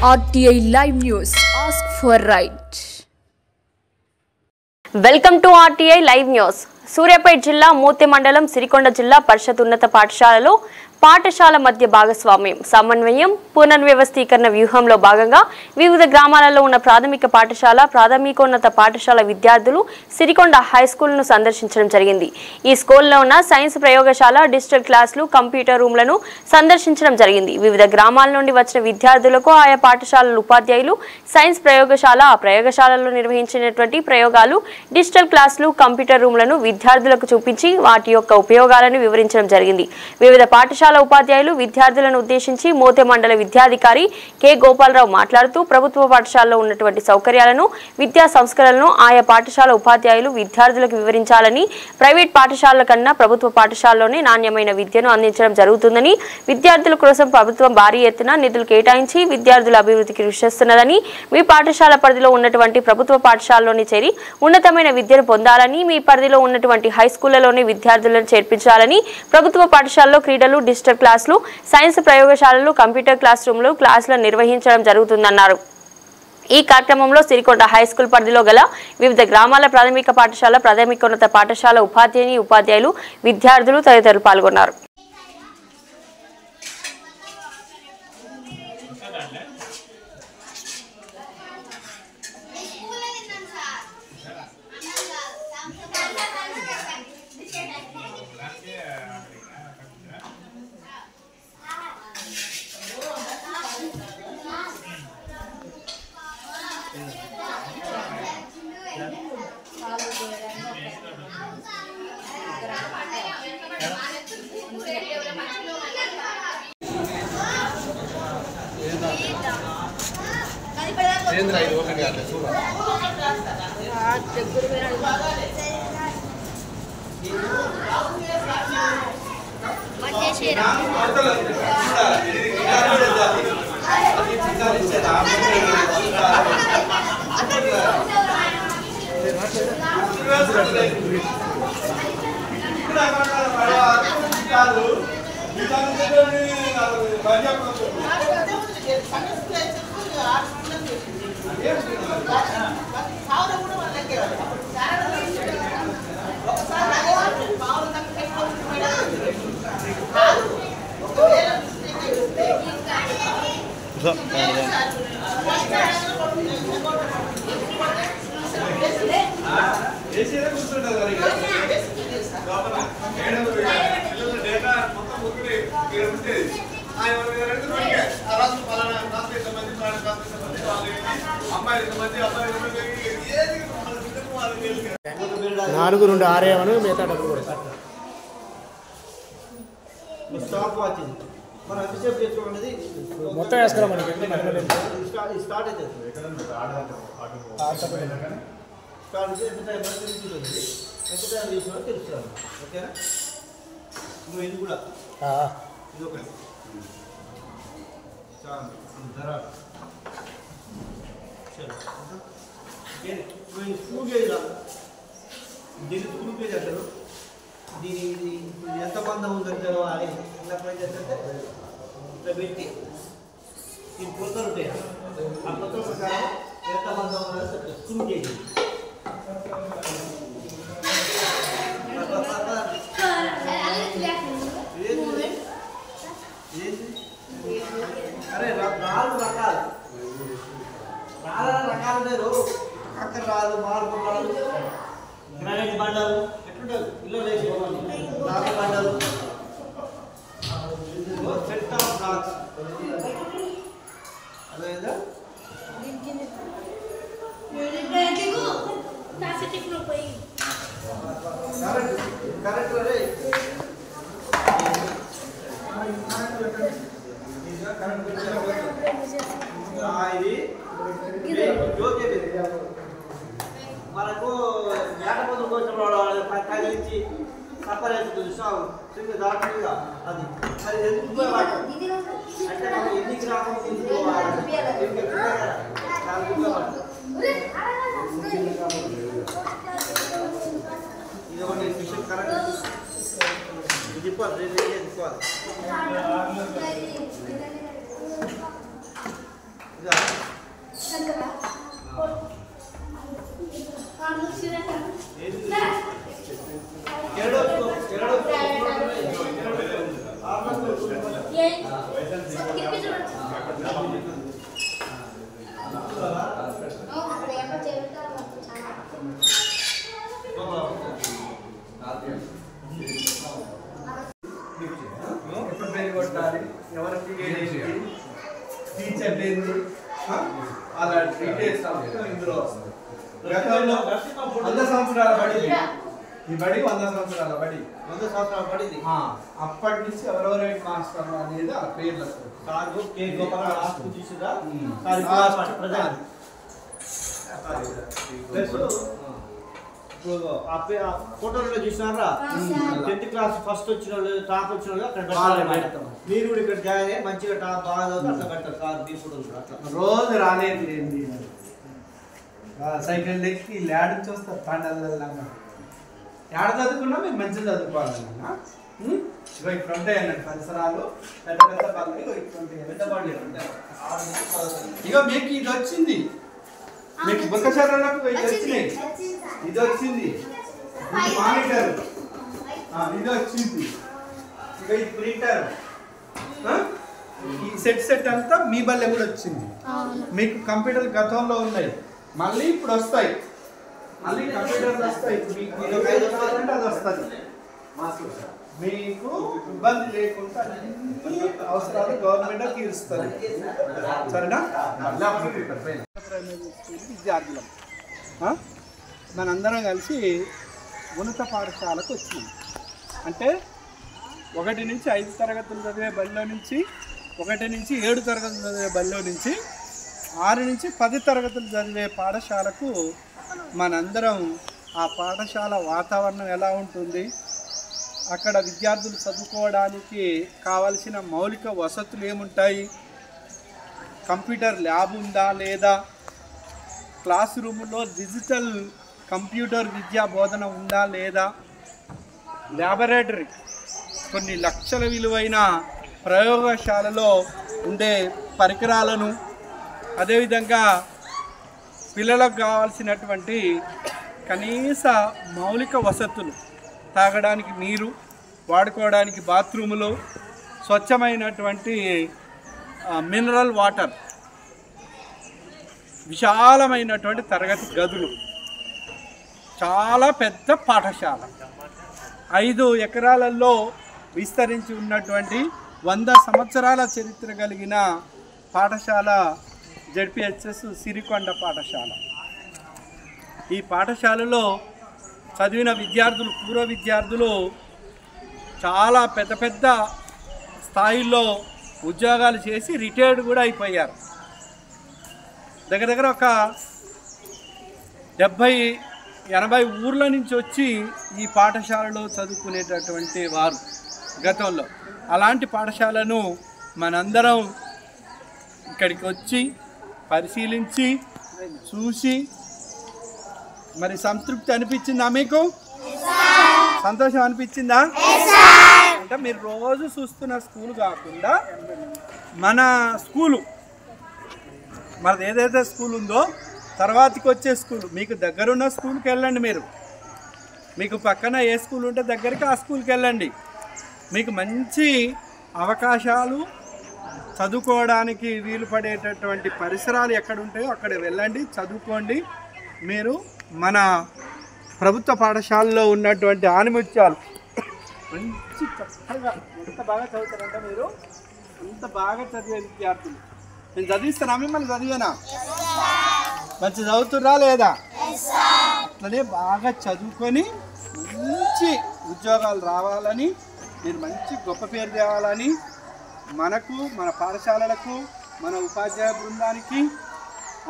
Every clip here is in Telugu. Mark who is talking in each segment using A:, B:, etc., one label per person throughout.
A: RTI Live News. Ask for right.
B: Welcome to RTI Live News. Suryapet జిల్లా మూతే మండలం సిరికొండ జిల్లా పరిషత్ ఉన్నత పాఠశాలలో పాఠశాల మధ్య భాగస్వామ్యం సమన్వయం పునర్వ్యవస్థీకరణ వ్యూహంలో భాగంగా వివిధ గ్రామాలలో ఉన్న ప్రాథమిక పాఠశాల ప్రాథమికోన్నత పాఠశాల విద్యార్థులు సిరికొండ హై స్కూల్ను సందర్శించడం జరిగింది. ఈ స్కూల్లో ఉన్న సైన్స్ ప్రయోగశాల డిజిటల్ క్లాసులు కంప్యూటర్ రూమ్లను సందర్శించడం జరిగింది. వివిధ గ్రామాల నుండి వచ్చిన విద్యార్థులకు ఆయా పాఠశాలల ఉపాధ్యాయులు సైన్స్ ప్రయోగశాల ఆ ప్రయోగశాలలో నిర్వహించినటువంటి ప్రయోగాలు డిజిటల్ క్లాసులు కంప్యూటర్ రూమ్లను విద్యార్థులకు చూపించి వాటి యొక్క ఉపయోగాలను వివరించడం జరిగింది. వివిధ పాఠశాల ఉపాధ్యాయులు విద్యార్థులను ఉద్దేశించి మోతే మండల విద్యాధికారి కె గోపాలరావు మాట్లాడుతూ ప్రభుత్వ పాఠశాలలో ఉన్నటువంటి సౌకర్యాలను విద్యా సంస్కరణలను ఆయా పాఠశాల ఉపాధ్యాయులు విద్యార్థులకు వివరించాలని ప్రైవేట్ పాఠశాలల కన్నా ప్రభుత్వ పాఠశాలలోనే నాణ్యమైన విద్యను అందించడం జరుగుతుందని విద్యార్థుల కోసం ప్రభుత్వం భారీ ఎత్తున నిధులు కేటాయించి విద్యార్థుల అభివృద్ధికి కృషి చేస్తున్నదని మీ పాఠశాల పరిధిలో ఉన్నటువంటి ప్రభుత్వ పాఠశాలలోనే చేరి ఉన్నతమైన విద్యను పొందాలని మీ పరిధిలో ఉన్నటువంటి హై స్కూళ్లలోనే విద్యార్థులను చేర్పించాలని ప్రభుత్వ పాఠశాలలో క్రీడలు డిజిటల్ క్లాసులు సైన్స్ ప్రయోగశాలలు కంప్యూటర్ క్లాస్ రూమ్లు క్లాసులను నిర్వహించడం జరుగుతుందన్నారు. ఈ కార్యక్రమంలో సిరికొండ హై స్కూల్ పరిధిలో గల వివిధ గ్రామాల ప్రాథమిక పాఠశాల ప్రాథమికోన్నత పాఠశాల ఉపాధ్యాయులు విద్యార్థులు తదితరులు పాల్గొన్నారు.
C: నాలుగు రెండు ఆరేమను మిగతా డబ్బులు కూడా మొత్తం వేసుకురా మనకి స్టార్ట్ అయితే తెలుస్తున్నాను. ఓకేనా? నువ్వు ఇది కూడా ఇది ఒకటి స్క్రూ గేజ్ దీన్ని స్క్రూ గేజ్ అంటారు. దీని ఇప్పుడు ఎంత మందం ఉందంటారో అది ఇలా ట్రై చేస్తే ఇట్లా పెట్టి దీని కొలతలు ఉంటాయి. ఆ కొలతల ప్రకారం ఎంత మందం ఉందని చెప్తారు. స్క్రూ గేజ్ అరే 4 రకాలు 4 రకాలు లేరు. అక్కడ రాదు మార్పు రాదు గ్రానైట్ బండలు ఎట్లుంటారు ఇల్లు లేచి రాగి బండలు సెట్ ఆఫ్ బ్లాక్స్ అదేదా కరెక్ట్ రే ఇది మనకు మేకపోతులు కోసం తగిలించి సపరేస్తుంది సాగు దాటుగా అది మరి ఎందుకు అంటే మనం ఎన్ని గ్రామం తీసుకోవాలి ఇది ఒకటి విషయం కరెక్ట్ ఇది చెప్పాలి
D: అలా డీటెయిల్స్ ఇందులో గతంలో 100 సంవత్సరాల బడి ఈ బడి 100 సంవత్సరాల బడి
C: 100 సంవత్సరాల బడిది
D: అప్పటి నుంచి ఎవరెవరు మాస్టర్లు అనేది ఆ పేర్లు
C: సారు కే గోపాల రాష్ట్ర తీసుదా సార్ ప్రధాన్ ఫోటోలో చూసినారా 10th క్లాస్ ఫస్ట్ వచ్చిన వాళ్ళు టాప్ వచ్చిన వాళ్ళు అక్కడ మీరు కూడా ఇక్కడ జాయిన్ అయ్యి మంచిగా టాప్ బాగా అట్లా కట్టారు సార్ మీ ఫోటోలు అట్లా
D: రోజు రాలేదు ఏంటి సైకిల్ ఎక్కి ల్యాడ్ నుంచి వస్తారు తాండాలన్నా ఏడ చదువుకున్నా మీరు మంచిగా చదువుకోవాలన్నా ఇక ఇక్కడ ఉంటాయి అన్నట్టు పరిసరాలు పెద్ద పెద్ద పనులు ఇక్కడ ఉంటాయి. ఇక మీకు ఇది వచ్చింది, మీకు బుక్క చర్యలకు ఇది వచ్చినాయి, ఇది వచ్చింది మానిటర్, ఇది వచ్చింది, ఇక ఇది ప్రింటర్, ఈ సెట్ అంతా మీ బల్లె కూడా వచ్చింది. మీకు కంప్యూటర్ గతంలో ఉన్నాయి, మళ్ళీ ఇప్పుడు వస్తాయి, మళ్ళీ కంప్యూటర్లు వస్తాయి. మీకు అది వస్తుంది. మీకు ఇబ్బంది లేకుండా అన్ని అవసరాలు గవర్నమెంట్ తీరుస్తుంది. సరేనా? విద్యార్థులం మనందరం కలిసి ఉన్నత పాఠశాలకు వచ్చినాం. అంటే 1 నుంచి 5 తరగతులు చదివే బడిలో నుంచి, 1 నుంచి 7 తరగతులు చదివే బడిలో నుంచి, 6 నుంచి 10 తరగతులు చదివే పాఠశాలకు మనందరం ఆ పాఠశాల వాతావరణం ఎలా ఉంటుంది, అక్కడ విద్యార్థులు చదువుకోవడానికి కావలసిన మౌలిక వసతులు ఏముంటాయి, కంప్యూటర్ ల్యాబ్ ఉందా లేదా, క్లాస్ రూములో డిజిటల్ కంప్యూటర్ విద్యా బోధన ఉందా లేదా, ల్యాబొరేటరీ కొన్ని లక్షల విలువైన ప్రయోగశాలలో ఉండే పరికరాలను, అదేవిధంగా పిల్లలకు కావాల్సినటువంటి కనీస మౌలిక వసతులు, తాగడానికి నీరు, వాడుకోవడానికి బాత్రూములు, స్వచ్ఛమైనటువంటి మినరల్ వాటర్, విశాలమైనటువంటి తరగతి గదులు, చాలా పెద్ద పాఠశాల, 5 ఎకరాలలో విస్తరించి ఉన్నటువంటి 100 సంవత్సరాల చరిత్ర కలిగిన పాఠశాల జెడ్పిహెచ్ఎస్ సిరికొండ పాఠశాల. ఈ పాఠశాలలో చదివిన విద్యార్థులు, పూర్వ విద్యార్థులు చాలా పెద్ద పెద్ద స్థాయిల్లో ఉద్యోగాలు చేసి రిటైర్డ్ కూడా అయిపోయారు. దగ్గర ఒక 70-80 ఊర్ల నుంచి వచ్చి ఈ పాఠశాలలో చదువుకునేటటువంటి వారు గతంలో. అలాంటి పాఠశాలను మనందరం ఇక్కడికి వచ్చి పరిశీలించి చూసి మరి సంతృప్తి అనిపించిందా? మీకు సంతోషం అనిపించిందా? అంటే మీరు రోజు చూస్తున్న స్కూల్ కాకుండా మన స్కూలు, మనది ఏదైతే స్కూల్ ఉందో తర్వాతకి వచ్చే స్కూల్, మీకు దగ్గరున్న స్కూల్కి వెళ్ళండి. మీరు మీకు పక్కన ఏ స్కూల్ ఉంటే దగ్గరికి ఆ స్కూల్కి వెళ్ళండి. మీకు మంచి అవకాశాలు, చదువుకోవడానికి వీలు పడేటటువంటి పరిసరాలు ఎక్కడ ఉంటాయో అక్కడ వెళ్ళండి, చదువుకోండి. మీరు మన ప్రభుత్వ పాఠశాలలో ఉన్నటువంటి ఆనిముత్యాలు మంచి చక్కగా ఎంత బాగా చదువుతారంటే మీరు అంత బాగా చదివే విద్యార్థులు. నేను చదివిస్తానా? మిమ్మల్ని చదివేనా? మంచి చదువుతుర్రా లేదా? అట్లనే బాగా చదువుకొని మంచి ఉద్యోగాలు రావాలని, మీరు మంచి గొప్ప పేరు తేవాలని మనకు, మన పాఠశాలలకు, మన ఉపాధ్యాయ బృందానికి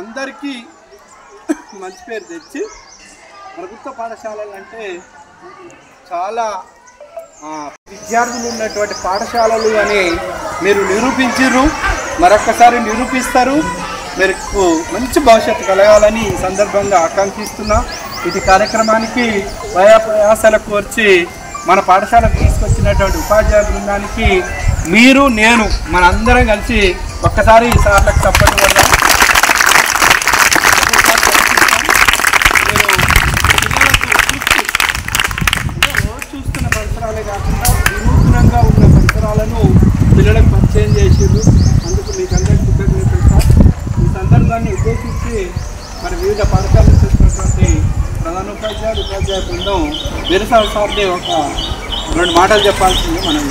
D: అందరికీ మంచి పేరు తెచ్చి, ప్రభుత్వ పాఠశాలలు అంటే చాలా విద్యార్థులు ఉన్నటువంటి పాఠశాలలు అని మీరు నిరూపించారు. మరొక్కసారి నిరూపిస్తారు. మీకు మంచి భవిష్యత్తు కలగాలని ఈ సందర్భంగా ఆకాంక్షిస్తున్నా. ఇది కార్యక్రమానికి ప్రయాసాలకు వచ్చి మన పాఠశాలకు తీసుకొచ్చినటువంటి ఉపాధ్యాయ బృందానికి మీరు, నేను మనందరం కలిసి ఒక్కసారి సార్లకు తప్పని వల్ల వివిధ పాఠశాలలు చూసినటువంటి ప్రధానోపాధ్యాయులు ఉపాధ్యాయ బృందం వీరసాల సార్దే ఒక 2 మాటలు చెప్పాల్సింది మనం